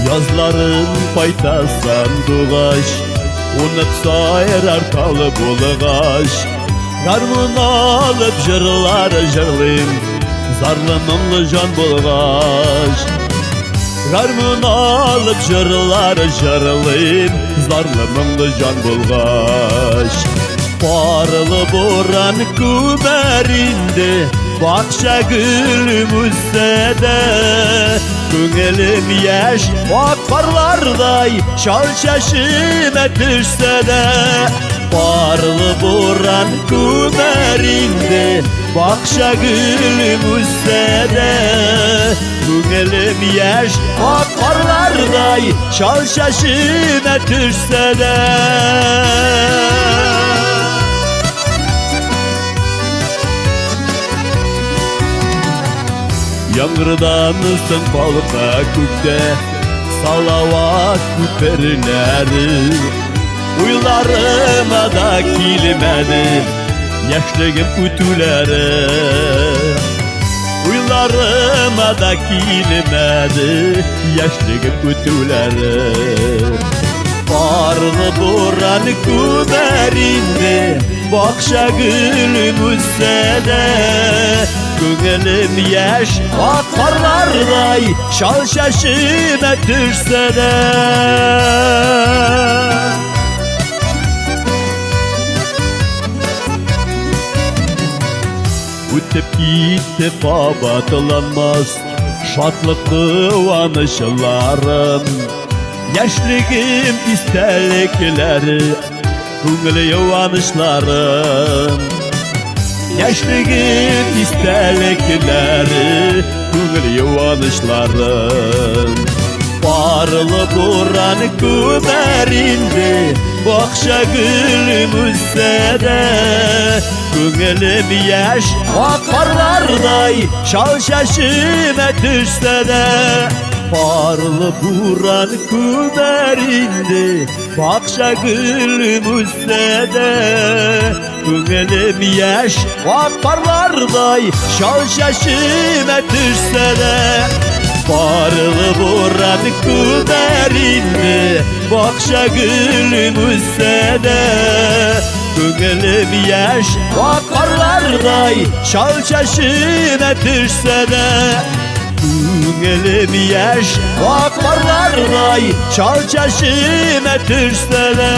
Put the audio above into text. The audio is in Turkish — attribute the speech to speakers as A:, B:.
A: Yazların paytasan doğaş, unutsa erer kalı bulgaş. Garmın alıp jırlar jırlayım, zarlımımlı can bulgaş. Garmın alıp jırlar jırlayım, zarlımımlı can bulgaş. Parlı boran kumerinde, bakşa gülüm üstede. Küngelim yaş akbarlarday, şal şaşime düşse de. Parlı boran kumerinde, bakşa gülüm üstede. Küngelim yaş akbarlarday, şal şaşime düşse de. Yağmurdanısın balığa kökte, salavat küperinleri. Uylarıma da kilmedi, yaşlığım ütüleri. Uylarıma da kilmedi, yaşlığım ütüleri. Parlı boran kumerinde, bakşa gülüm üstede. Küngelim yaş akbarlarday, şal şaşime düşse de. Ötüp gitip abatılanmaz şatlık kıvanışlarım. Yaşlığım istekleri, küngle yuvanışlarım. Yaşlığım istekleri, küngle yuvanışlarım. Parlı boran kumerinde, bakşa gülüm üstede. Küngelim yaş akbarlarday, şal şaşime düşse de. Parlı boran kumerinde, bakşa gülüm üstede. Küngelim yaş akbarlarday, şal şaşime düşse de. Parlı boran kumerinde, bakşa gülüm üstede. Küngelim yaş akbarlarday, şal şaşime düşse de. Küngelim yaş akbarlarday, şal şaşime düşse de.